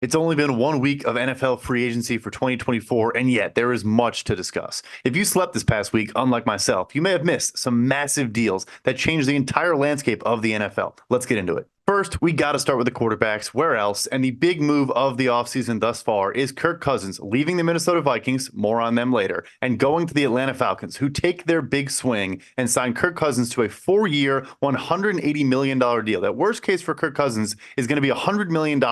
It's only been 1 week of NFL free agency for 2024, and yet there is much to discuss. If you slept this past week, unlike myself, you may have missed some massive deals that changed the entire landscape of the NFL. Let's get into it. First, we got to start with the quarterbacks. Where else? And the big move of the offseason thus far is Kirk Cousins leaving the Minnesota Vikings, more on them later, and going to the Atlanta Falcons, who take their big swing and sign Kirk Cousins to a 4-year, $180 million deal. That worst case for Kirk Cousins is going to be $100 million,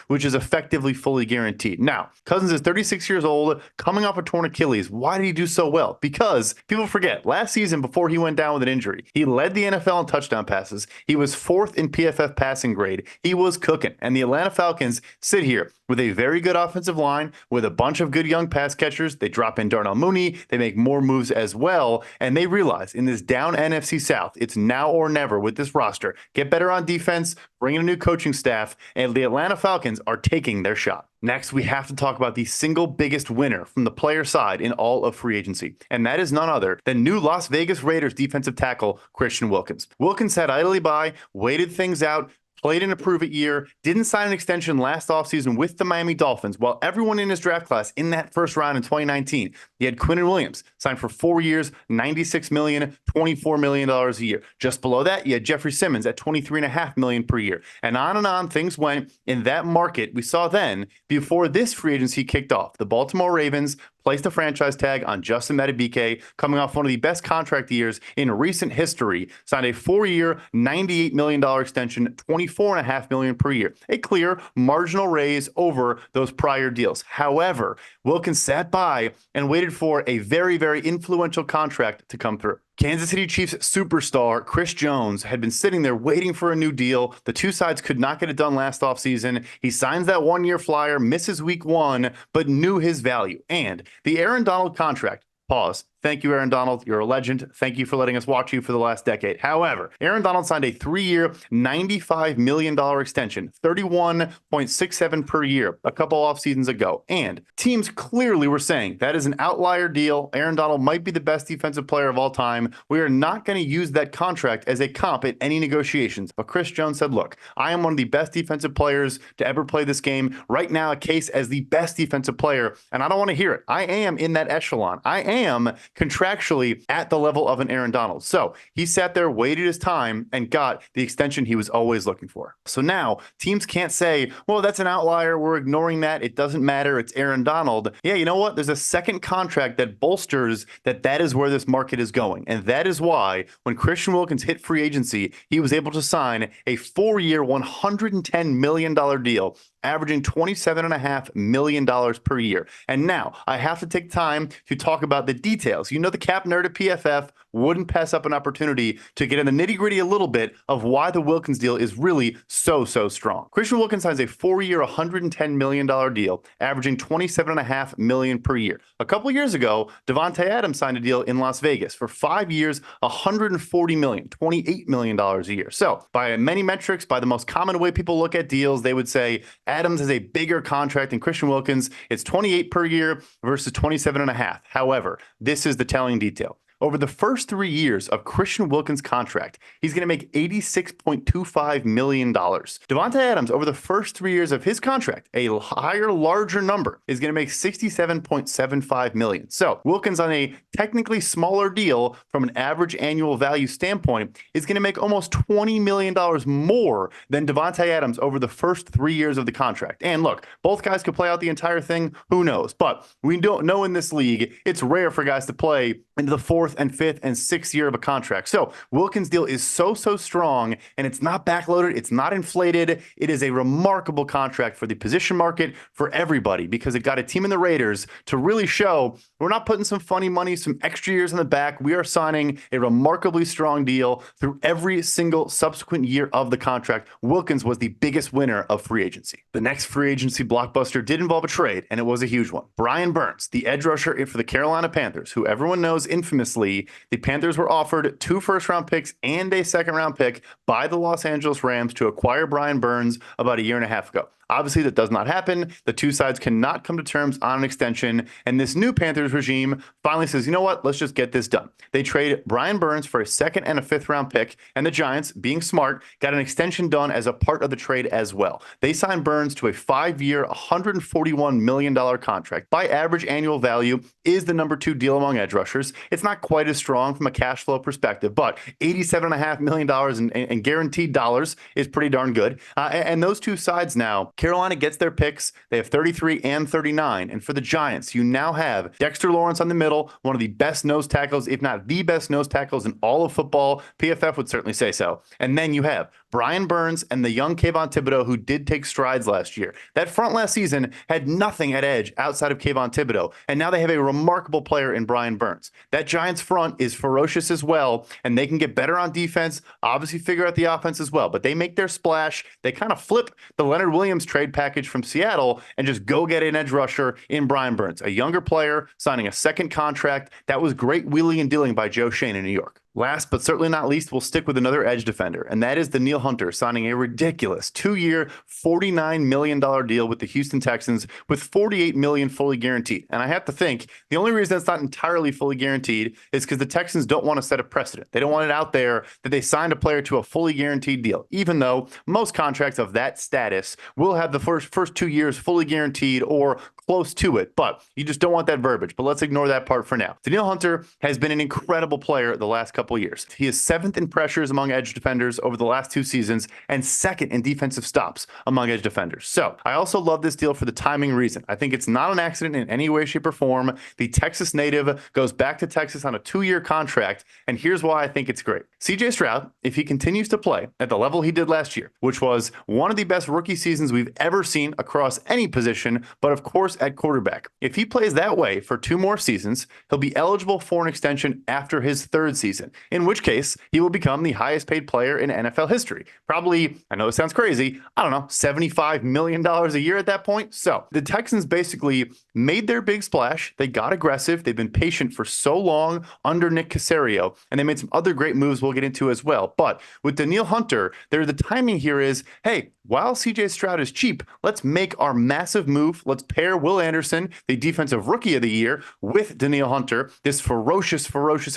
which is effectively fully guaranteed. Now, Cousins is 36 years old, coming off a torn Achilles. Why did he do so well? Because people forget, last season before he went down with an injury, he led the NFL in touchdown passes. He was fourth in PFF passing grade. He was cooking. And the Atlanta Falcons sit here with a very good offensive line, with a bunch of good young pass catchers. They drop in Darnell Mooney. They make more moves as well. And they realize in this down NFC South, it's now or never with this roster. Get better on defense, bring in a new coaching staff, and the Atlanta Falcons are taking their shot. Next, we have to talk about the single biggest winner from the player side in all of free agency, and that is none other than new Las Vegas Raiders defensive tackle Christian Wilkins. Wilkins sat idly by, waited things out, played in a prove-it year, didn't sign an extension last offseason with the Miami Dolphins, while everyone in his draft class in that first round in 2019, he had Quinnen Williams signed for 4 years, $96 million, $24 million a year. Just below that, you had Jeffrey Simmons at $23.5 million per year. And on things went in that market we saw then before this free agency kicked off. The Baltimore Ravens placed a franchise tag on Justin Madubuike, coming off one of the best contract years in recent history, signed a 4-year, $98 million extension, $24.5 million per year. A clear marginal raise over those prior deals. However, Wilkins sat by and waited for a very, very influential contract to come through. Kansas City Chiefs superstar Chris Jones had been sitting there waiting for a new deal. The two sides could not get it done last offseason. He signs that 1-year flyer, misses week 1, but knew his value. And the Aaron Donald contract, pause. Thank you, Aaron Donald. You're a legend. Thank you for letting us watch you for the last decade. However, Aaron Donald signed a 3-year, $95 million extension, 31.67 per year, a couple off seasons ago. And teams clearly were saying that is an outlier deal. Aaron Donald might be the best defensive player of all time. We are not going to use that contract as a comp at any negotiations. But Chris Jones said, look, I am one of the best defensive players to ever play this game. Right now, a case as the best defensive player. And I don't want to hear it. I am in that echelon. I am contractually at the level of an Aaron Donald. So he sat there, waited his time, and got the extension he was always looking for. So now teams can't say, well, that's an outlier. We're ignoring that. It doesn't matter. It's Aaron Donald. Yeah, you know what? There's a second contract that bolsters that is where this market is going. And that is why when Christian Wilkins hit free agency, he was able to sign a 4-year, $110 million deal, averaging $27.5 million per year. And now I have to take time to talk about the details. You know, the cap nerd at PFF wouldn't pass up an opportunity to get in the nitty-gritty a little bit of why the Wilkins deal is really so strong. Christian Wilkins signs a 4-year, $110 million deal, averaging $27.5 million per year. A couple years ago, Davante Adams signed a deal in Las Vegas for 5 years, $140 million, $28 million a year. So by many metrics, by the most common way people look at deals, they would say Adams has a bigger contract than Christian Wilkins. It's 28 per year versus 27.5. However, this is the telling detail. Over the first 3 years of Christian Wilkins' contract, he's going to make $86.25 million. Davante Adams, over the first 3 years of his contract, a higher, larger number, is going to make $67.75 million. So Wilkins, on a technically smaller deal from an average annual value standpoint, is going to make almost $20 million more than Davante Adams over the first 3 years of the contract. And look, both guys could play out the entire thing. Who knows? But we don't know in this league, it's rare for guys to play into the 4th and 5th and 6th year of a contract. So Wilkins' deal is so strong, and it's not backloaded. It's not inflated. It is a remarkable contract for the position market, for everybody, because it got a team in the Raiders to really show we're not putting some funny money, some extra years in the back. We are signing a remarkably strong deal through every single subsequent year of the contract. Wilkins was the biggest winner of free agency. The next free agency blockbuster did involve a trade, and it was a huge one. Brian Burns, the edge rusher for the Carolina Panthers, who everyone knows infamously, the Panthers were offered 2 first-round picks and a second-round pick by the Los Angeles Rams to acquire Brian Burns about a year and a half ago. Obviously, that does not happen. The two sides cannot come to terms on an extension, and this new Panthers regime finally says, you know what, let's just get this done. They trade Brian Burns for a second and a fifth round pick, and the Giants, being smart, got an extension done as a part of the trade as well. They signed Burns to a 5-year, $141 million contract. By average annual value, is the number 2 deal among edge rushers. It's not quite as strong from a cash flow perspective, but $87.5 million in guaranteed dollars is pretty darn good. And those two sides now, Carolina gets their picks. They have 33 and 39. And for the Giants, you now have Dexter Lawrence on the middle, one of the best nose tackles, if not the best nose tackles in all of football. PFF would certainly say so. And then you have Brian Burns and the young Kayvon Thibodeaux, who did take strides last year. That front last season had nothing at edge outside of Kayvon Thibodeaux, and now they have a remarkable player in Brian Burns. That Giants front is ferocious as well, and they can get better on defense, obviously figure out the offense as well, but they make their splash. They kind of flip the Leonard Williams trade package from Seattle and just go get an edge rusher in Brian Burns, a younger player signing a second contract. That was great wheeling and dealing by Joe Schoen in New York. Last but certainly not least, we'll stick with another edge defender, and that is Danielle Hunter signing a ridiculous 2-year, $49 million deal with the Houston Texans with $48 million fully guaranteed. And I have to think the only reason it's not entirely fully guaranteed is because the Texans don't want to set a precedent. They don't want it out there that they signed a player to a fully guaranteed deal, even though most contracts of that status will have the first 2 years fully guaranteed or close to it, but you just don't want that verbiage. But let's ignore that part for now. Danielle Hunter has been an incredible player the last couple years. He is 7th in pressures among edge defenders over the last 2 seasons and 2nd in defensive stops among edge defenders. So I also love this deal for the timing reason. I think it's not an accident in any way, shape, or form. The Texas native goes back to Texas on a 2-year contract, and here's why I think it's great. CJ Stroud, if he continues to play at the level he did last year, which was one of the best rookie seasons we've ever seen across any position, but of course at quarterback. If he plays that way for 2 more seasons, he'll be eligible for an extension after his 3rd season, in which case he will become the highest paid player in NFL history. Probably, I know it sounds crazy, I don't know, $75 million a year at that point. So the Texans basically made their big splash. They got aggressive. They've been patient for so long under Nick Caserio, and they made some other great moves we'll get into as well. But with Danielle Hunter, the timing here is, hey, while CJ Stroud is cheap, let's make our massive move. Let's pair Will Anderson, the defensive rookie of the year, with Danielle Hunter, this ferocious,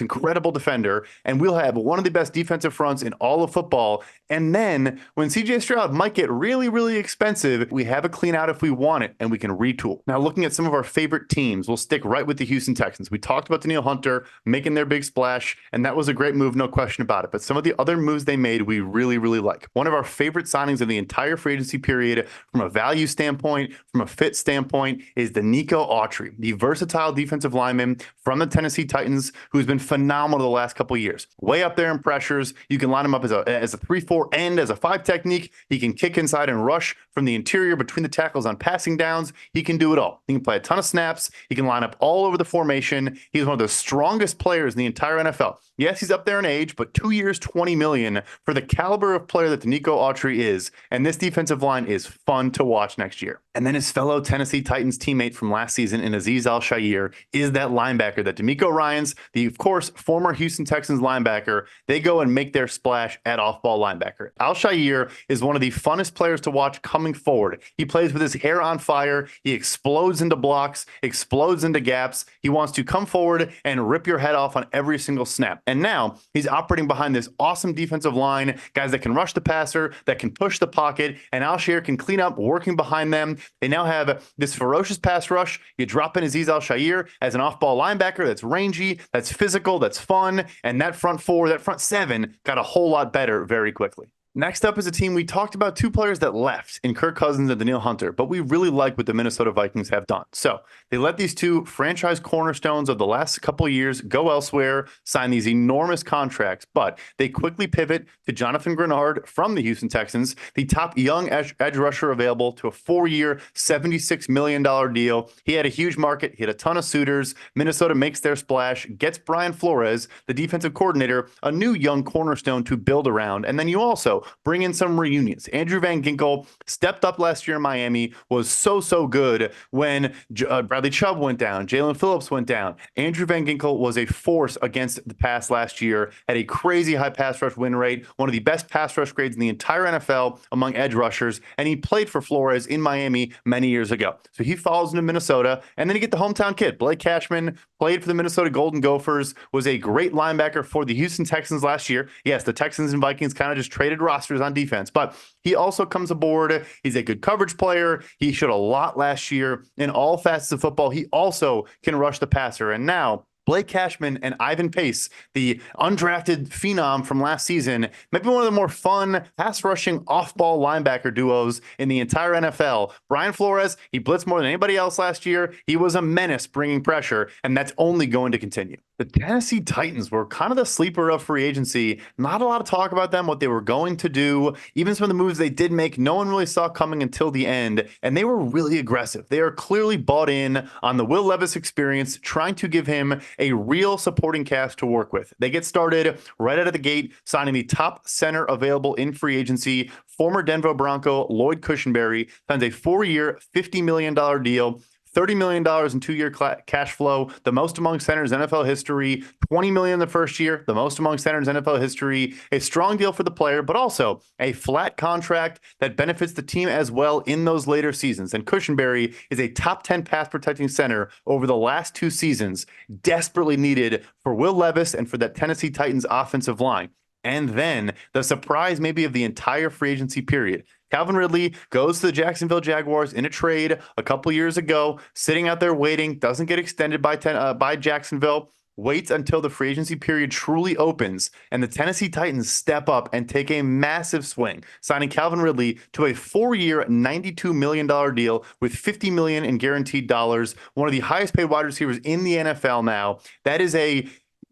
incredible defender, and we'll have one of the best defensive fronts in all of football. And then when CJ Stroud might get really, really expensive, we have a clean out if we want it, and we can retool. Now, looking at some of our favorite teams, we'll stick right with the Houston Texans. We talked about Danielle Hunter making their big splash, and that was a great move, no question about it. But some of the other moves they made, we really, really like. One of our favorite signings of the entire free agency period, from a value standpoint, from a fit standpoint, is the Nico Autry, the versatile defensive lineman from the Tennessee Titans, who's been phenomenal the last couple of years. Way up there in pressures. You can line him up as a 3-4 end, as a 5 technique. He can kick inside and rush from the interior between the tackles on passing downs. He can do it all. He can play a ton of snaps. He can line up all over the formation. He's one of the strongest players in the entire NFL. Yes, he's up there in age, but 2 years, $20 million for the caliber of player that Nico Autry is. And this defensive line is fun to watch next year. And then his fellow Tennessee Titans teammate from last season in Azeez Al-Shaair is that linebacker that DeMeco Ryans, the, of course, former Houston Texans linebacker, they go and make their splash at off-ball linebacker. Al-Shaair is one of the funnest players to watch coming forward. He plays with his hair on fire. He explodes into blocks, explodes into gaps. He wants to come forward and rip your head off on every single snap. And now he's operating behind this awesome defensive line, guys that can rush the passer, that can push the pocket, and Al-Shaair can clean up working behind them. They now have this ferocious pass rush. You drop in Azeez Al-Shaair as an off-ball linebacker that's rangy, that's physical, that's fun, and that front 4, that front 7 got a whole lot better very quickly. Next up is a team we talked about, 2 players that left in Kirk Cousins and Danielle Hunter, but we really like what the Minnesota Vikings have done. So they let these 2 franchise cornerstones of the last couple of years go elsewhere, sign these enormous contracts, but they quickly pivot to Jonathan Grenard from the Houston Texans, the top young edge rusher available, to a 4-year, $76 million deal. He had a huge market, he had a ton of suitors. Minnesota makes their splash, gets Brian Flores, the defensive coordinator, a new young cornerstone to build around. And then you also bring in some reunions. Andrew Van Ginkel stepped up last year in Miami, was so good when Bradley Chubb went down, Jalen Phillips went down. Andrew Van Ginkel was a force against the pass last year, had a crazy high pass rush win rate, one of the best pass rush grades in the entire NFL among edge rushers, and he played for Flores in Miami many years ago. So he falls into Minnesota, and then you get the hometown kid. Blake Cashman played for the Minnesota Golden Gophers, was a great linebacker for the Houston Texans last year. Yes, the Texans and Vikings kind of just traded rosters on defense, but he also comes aboard. He's a good coverage player. He showed a lot last year in all facets of football. He also can rush the passer. And now Blake Cashman and Ivan Pace, the undrafted phenom from last season, might be one of the more fun pass-rushing off-ball linebacker duos in the entire NFL. Brian Flores, he blitzed more than anybody else last year. He was a menace bringing pressure, and that's only going to continue. The Tennessee Titans were kind of the sleeper of free agency. Not a lot of talk about them, what they were going to do. Even some of the moves they did make, no one really saw coming until the end, and they were really aggressive. They are clearly bought in on the Will Levis experience, trying to give him a real supporting cast to work with. They get started right out of the gate, signing the top center available in free agency. Former Denver Bronco Lloyd Cushenberry signs a 4-year, $50 million deal. $30 million in 2-year cash flow, the most among centers in NFL history. $20 million in the first year, the most among centers in NFL history. A strong deal for the player, but also a flat contract that benefits the team as well in those later seasons. And Cushenberry is a top 10 pass protecting center over the last 2 seasons, desperately needed for Will Levis and for that Tennessee Titans offensive line. And then the surprise maybe of the entire free agency period. Calvin Ridley goes to the Jacksonville Jaguars in a trade a couple years ago, sitting out there waiting, doesn't get extended by Jacksonville, waits until the free agency period truly opens, and the Tennessee Titans step up and take a massive swing, signing Calvin Ridley to a 4-year, $92 million deal with $50 million in guaranteed dollars, one of the highest paid wide receivers in the NFL now. That is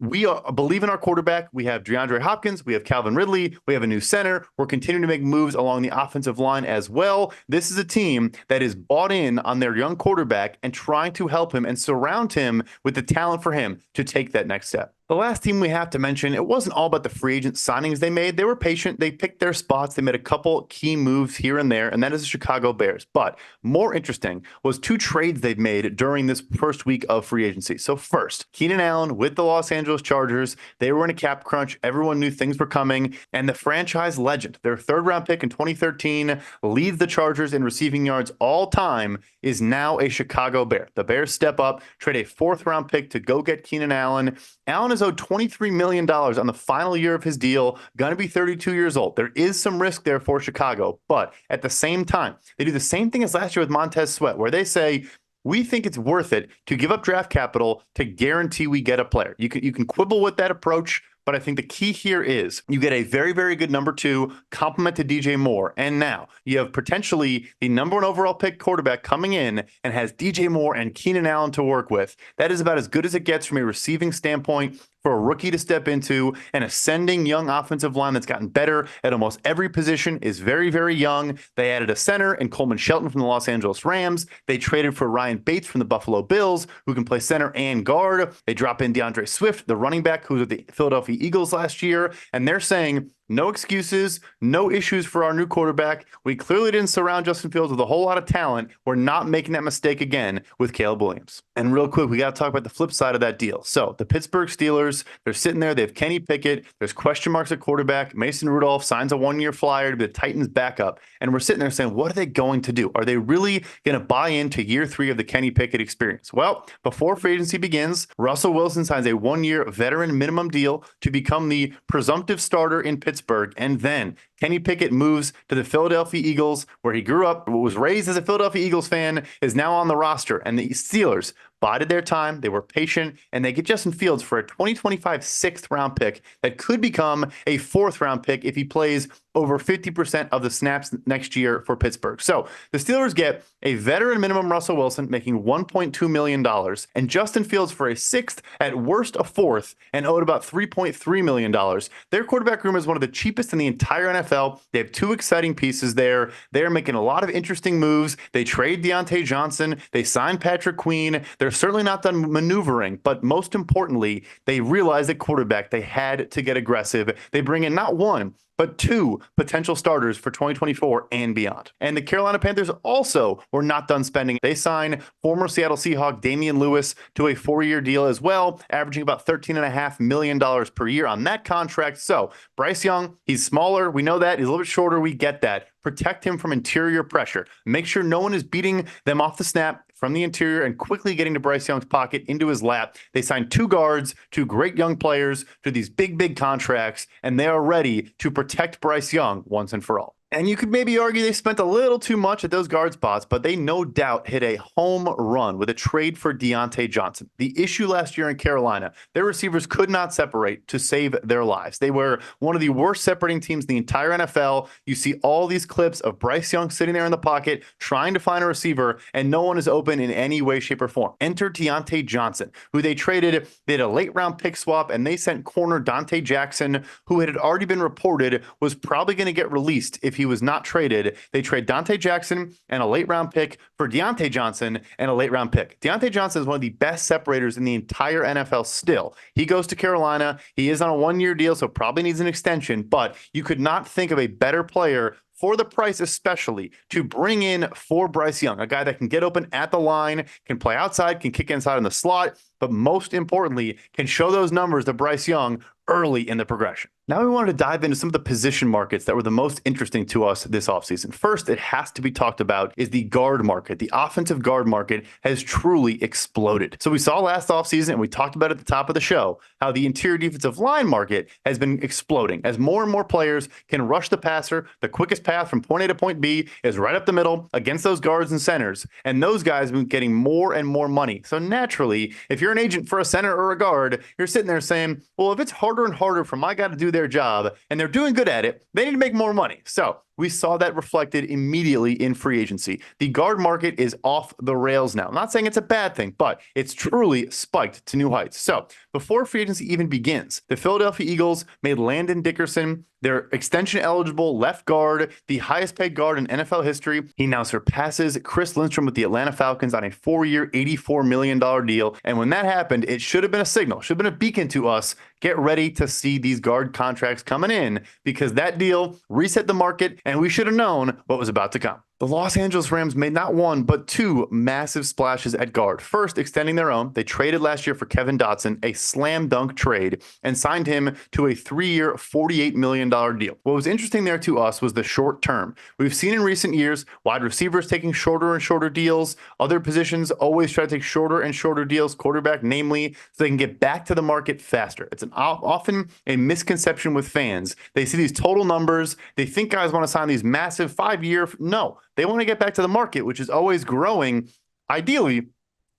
we believe in our quarterback. We have DeAndre Hopkins. We have Calvin Ridley. We have a new center. We're continuing to make moves along the offensive line as well. This is a team that is bought in on their young quarterback and trying to help him and surround him with the talent for him to take that next step. The last team we have to mention, it wasn't all about the free agent signings they made. They were patient. They picked their spots. They made a couple key moves here and there, and that is the Chicago Bears. But more interesting was 2 trades they've made during this first week of free agency. So first, Keenan Allen with the Los Angeles Chargers. They were in a cap crunch. Everyone knew things were coming. And the franchise legend, their 3rd-round pick in 2013, leads the Chargers in receiving yards all time, is now a Chicago Bear. The Bears step up, trade a 4th-round pick to go get Keenan Allen. Allen is owed $23 million on the final year of his deal, going to be 32 years old. There is some risk there for Chicago, but at the same time, they do the same thing as last year with Montez Sweat, where they say, we think it's worth it to give up draft capital to guarantee we get a player. You can quibble with that approach, but I think the key here is you get a very, very good number 2 complement to DJ Moore. And now you have potentially the number 1 overall pick quarterback coming in and has DJ Moore and Keenan Allen to work with. That is about as good as it gets from a receiving standpoint for a rookie to step into. An ascending young offensive line that's gotten better at almost every position, is very, very young. They added a center and Coleman Shelton from the Los Angeles Rams. They traded for Ryan Bates from the Buffalo Bills, who can play center and guard. They drop in DeAndre Swift, the running back who was with the Philadelphia Eagles last year. And they're saying, no excuses, no issues for our new quarterback. We clearly didn't surround Justin Fields with a whole lot of talent. We're not making that mistake again with Caleb Williams. And real quick, we got to talk about the flip side of that deal. So the Pittsburgh Steelers, they're sitting there. They have Kenny Pickett. There's question marks at quarterback. Mason Rudolph signs a 1-year flyer to be the Titans' backup. And we're sitting there saying, what are they going to do? Are they really going to buy into year 3 of the Kenny Pickett experience? Well, before free agency begins, Russell Wilson signs a 1-year veteran minimum deal to become the presumptive starter in Pittsburgh. And then Kenny Pickett moves to the Philadelphia Eagles, where he grew up, was raised as a Philadelphia Eagles fan, is now on the roster. And the Steelers bided their time. They were patient, and they get Justin Fields for a 2025 6th-round pick that could become a 4th-round pick if he plays over 50% of the snaps next year for Pittsburgh. So the Steelers get a veteran minimum Russell Wilson making $1.2 million and Justin Fields for a 6th, at worst a 4th, and owed about $3.3 million. Their quarterback room is one of the cheapest in the entire NFL. They have 2 exciting pieces there. They're making a lot of interesting moves. They trade Deontay Johnson. They sign Patrick Queen. They're certainly not done maneuvering, but most importantly, they realized at quarterback they had to get aggressive. They bring in not 1, but 2 potential starters for 2024 and beyond. And the Carolina Panthers also were not done spending. They signed former Seattle Seahawk Damian Lewis to a 4-year deal as well, averaging about $13.5 million per year on that contract. So Bryce Young, he's smaller. We know that. He's a little bit shorter. We get that. Protect him from interior pressure. Make sure no one is beating them off the snap from the interior and quickly getting to Bryce Young's pocket into his lap. They signed 2 guards, 2 great young players to these big contracts, and they are ready to protect Bryce Young once and for all. And you could maybe argue they spent a little too much at those guard spots, but they no doubt hit a home run with a trade for Deontay Johnson. The issue last year in Carolina, their receivers could not separate to save their lives. They were one of the worst separating teams in the entire NFL. You see all these clips of Bryce Young sitting there in the pocket trying to find a receiver, and no one is open in any way, shape, or form. Enter Deontay Johnson, who they traded. They did a late-round pick swap, and they sent corner Dante Jackson, who had already been reported was probably going to get released if he was not traded. They trade Dante Jackson and a late round pick for Deontay Johnson and a late round pick. Deontay Johnson is one of the best separators in the entire NFL still. He goes to Carolina. He is on a 1-year deal, so probably needs an extension, but you could not think of a better player for the price, especially to bring in for Bryce Young, a guy that can get open at the line, can play outside, can kick inside in the slot, but most importantly, can show those numbers to Bryce Young early in the progression. Now we wanted to dive into some of the position markets that were the most interesting to us this offseason. First, it has to be talked about is the guard market. The offensive guard market has truly exploded. So we saw last offseason, and we talked about at the top of the show, how the interior defensive line market has been exploding as more and more players can rush the passer. The quickest path from point A to point B is right up the middle against those guards and centers. And those guys have been getting more and more money. So naturally, if you're an agent for a center or a guard, you're sitting there saying, well, if it's harder and harder for my guy to do their job and they're doing good at it, they need to make more money. So we saw that reflected immediately in free agency. The guard market is off the rails now. I'm not saying it's a bad thing, but it's truly spiked to new heights. So before free agency even begins, the Philadelphia Eagles made Landon Dickerson their extension eligible left guard, the highest paid guard in NFL history. He now surpasses Chris Lindstrom with the Atlanta Falcons on a 4-year, $84 million deal. And when that happened, it should have been a signal, should have been a beacon to us. Get ready to see these guard contracts coming in, because that deal reset the market and we should have known what was about to come. The Los Angeles Rams made not 1, but 2 massive splashes at guard. First, extending their own. They traded last year for Kevin Dotson, a slam dunk trade, and signed him to a 3-year, $48 million deal. What was interesting there to us was the short term. We've seen in recent years wide receivers taking shorter and shorter deals. Other positions always try to take shorter and shorter deals, quarterback namely, so they can get back to the market faster. It's often a misconception with fans. They see these total numbers. They think guys want to sign these massive 5-year. No. They want to get back to the market, which is always growing, ideally,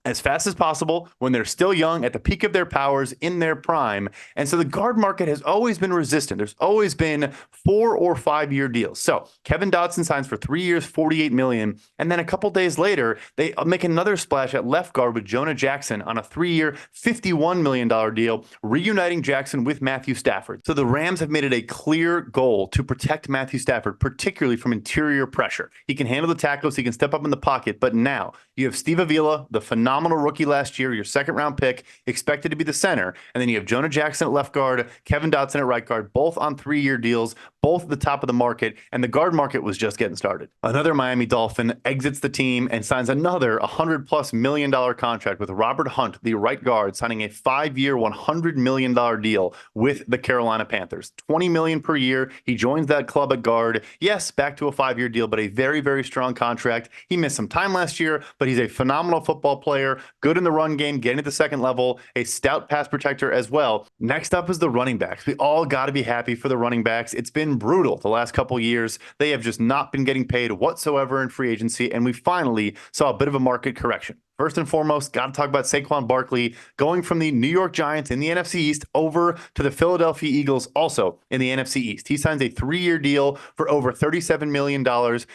as fast as possible when they're still young, at the peak of their powers, in their prime. And so the guard market has always been resistant. There's always been 4 or 5-year deals. So Kevin Dotson signs for 3 years, $48 million. And then a couple days later, they make another splash at left guard with Jonah Jackson on a 3-year, $51 million deal, reuniting Jackson with Matthew Stafford. So the Rams have made it a clear goal to protect Matthew Stafford, particularly from interior pressure. He can handle the tackles, he can step up in the pocket, but now you have Steve Avila, the phenomenal rookie last year, your 2nd-round pick, expected to be the center. And then you have Jonah Jackson at left guard, Kevin Dotson at right guard, both on 3-year deals, both at the top of the market, and the guard market was just getting started. Another Miami Dolphin exits the team and signs another $100+ million contract with Robert Hunt, the right guard, signing a 5-year, $100 million deal with the Carolina Panthers. $20 million per year. He joins that club at guard. Yes, back to a 5-year deal, but a very, very strong contract. He missed some time last year, but he's a phenomenal football player, good in the run game, getting to the second level, a stout pass protector as well. Next up is the running backs. We all got to be happy for the running backs. It's been brutal the last couple years. They have just not been getting paid whatsoever in free agency, and we finally saw a bit of a market correction. First and foremost, got to talk about Saquon Barkley going from the New York Giants in the NFC East over to the Philadelphia Eagles, also in the NFC East. He signs a 3-year deal for over $37 million,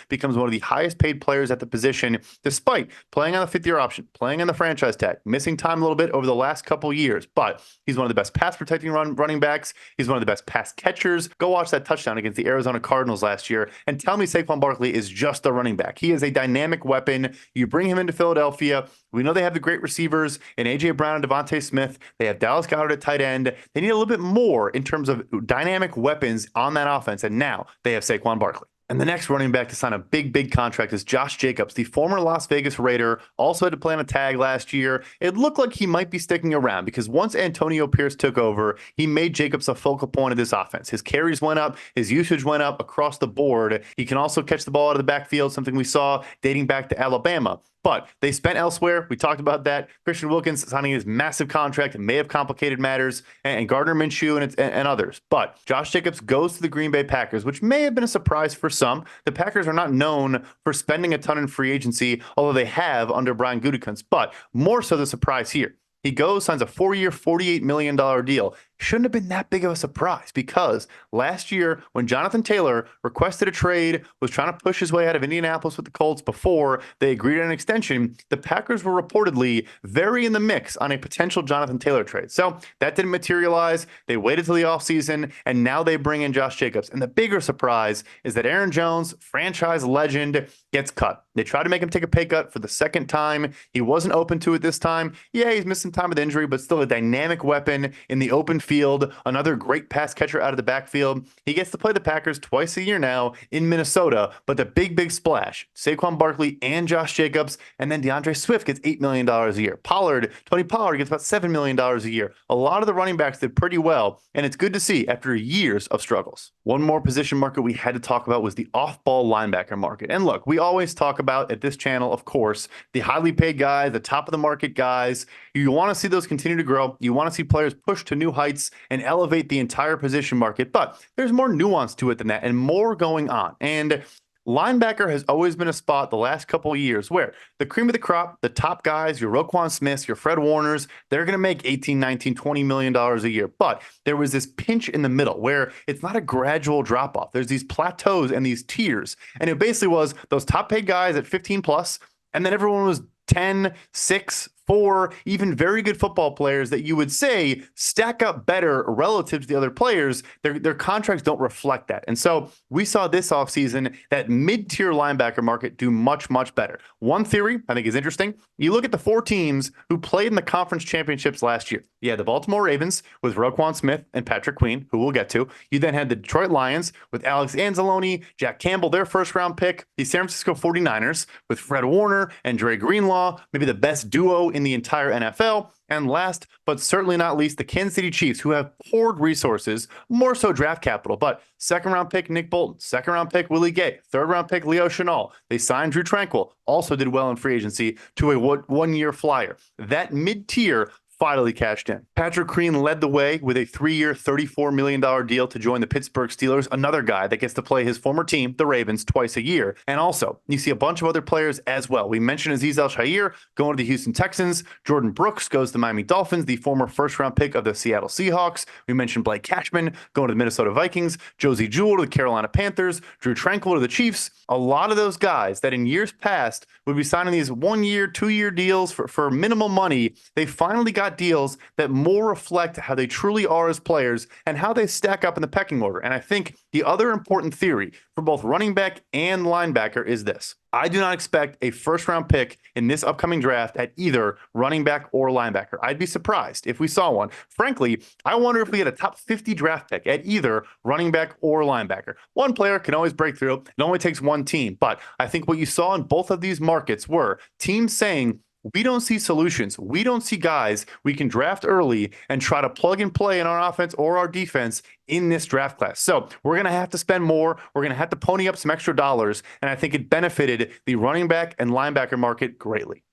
becomes one of the highest paid players at the position, despite playing on the 5th-year option, playing on the franchise tag, missing time a little bit over the last couple years. But he's one of the best pass protecting running backs. He's one of the best pass catchers. Go watch that touchdown against the Arizona Cardinals last year and tell me Saquon Barkley is just a running back. He is a dynamic weapon. You bring him into Philadelphia, we know they have the great receivers in A.J. Brown and Devontae Smith. They have Dallas Goedert at tight end. They need a little bit more in terms of dynamic weapons on that offense, and now they have Saquon Barkley. And the next running back to sign a big contract is Josh Jacobs, the former Las Vegas Raider, also had to play on a tag last year. It looked like he might be sticking around because once Antonio Pierce took over, he made Jacobs a focal point of this offense. His carries went up, his usage went up across the board. He can also catch the ball out of the backfield, something we saw dating back to Alabama. But they spent elsewhere. We talked about that. Christian Wilkins signing his massive contract may have complicated matters, and Gardner Minshew and others. But Josh Jacobs goes to the Green Bay Packers, which may have been a surprise for some. The Packers are not known for spending a ton in free agency, although they have under Brian Gutekunst. But more so the surprise here. He goes, signs a 4-year, $48 million deal. Shouldn't have been that big of a surprise because last year when Jonathan Taylor requested a trade, was trying to push his way out of Indianapolis with the Colts before they agreed on an extension, the Packers were reportedly very in the mix on a potential Jonathan Taylor trade. So that didn't materialize. They waited till the offseason, and now they bring in Josh Jacobs. And the bigger surprise is that Aaron Jones, franchise legend, gets cut. They tried to make him take a pay cut for the second time. He wasn't open to it this time. Yeah, he's missed some time with injury, but still a dynamic weapon in the open field, another great pass catcher out of the backfield. He gets to play the Packers twice a year now in Minnesota, but the big splash, Saquon Barkley and Josh Jacobs, and then DeAndre Swift gets $8 million a year. Tony Pollard gets about $7 million a year. A lot of the running backs did pretty well, and it's good to see after years of struggles. One more position market we had to talk about was the off-ball linebacker market. And look, we always talk about at this channel, of course, the highly paid guys, the top of the market guys. You want to see those continue to grow. You want to see players push to new heights and elevate the entire position market. But there's more nuance to it than that and more going on. And linebacker has always been a spot the last couple of years where the cream of the crop, the top guys, your Roquan Smiths, your Fred Warners, they're going to make $18, $19, $20 million a year. But there was this pinch in the middle where it's not a gradual drop off. There's these plateaus and these tiers. And it basically was those top paid guys at 15 plus, and then everyone was 10, 6, 4, even very good football players that you would say stack up better relative to the other players. Their contracts don't reflect that. And so we saw this offseason that mid-tier linebacker market do much better. One theory I think is interesting. You look at the 4 teams who played in the conference championships last year. You had the Baltimore Ravens with Roquan Smith and Patrick Queen, who we'll get to. You then had the Detroit Lions with Alex Anzalone, Jack Campbell, their first-round pick. The San Francisco 49ers with Fred Warner and Dre Greenlaw, maybe the best duo in the entire NFL. And last, but certainly not least, the Kansas City Chiefs, who have poured resources, more so draft capital, but second-round pick Nick Bolton, second-round pick Willie Gay, third-round pick Leo Chenal. They signed Drew Tranquill, also did well in free agency, to a one-year flyer. That mid-tier finally cashed in. Patrick Queen led the way with a 3-year, $34 million deal to join the Pittsburgh Steelers, another guy that gets to play his former team, the Ravens, twice a year. And also, you see a bunch of other players as well. We mentioned Azeez Al-Shaair going to the Houston Texans. Jordan Brooks goes to the Miami Dolphins, the former first-round pick of the Seattle Seahawks. We mentioned Blake Cashman going to the Minnesota Vikings, Josie Jewell to the Carolina Panthers, Drew Tranquill to the Chiefs. A lot of those guys that in years past would be signing these 1-year, 2-year deals for minimal money, they finally got deals that more reflect how they truly are as players and how they stack up in the pecking order. And I think the other important theory for both running back and linebacker is this. I do not expect a first-round pick in this upcoming draft at either running back or linebacker. I'd be surprised if we saw one. Frankly, I wonder if we had a top 50 draft pick at either running back or linebacker. One player can always break through. It only takes one team. But I think what you saw in both of these markets were teams saying, we don't see solutions. We don't see guys we can draft early and try to plug and play in our offense or our defense in this draft class. So we're going to have to spend more. We're going to have to pony up some extra dollars. And I think it benefited the running back and linebacker market greatly.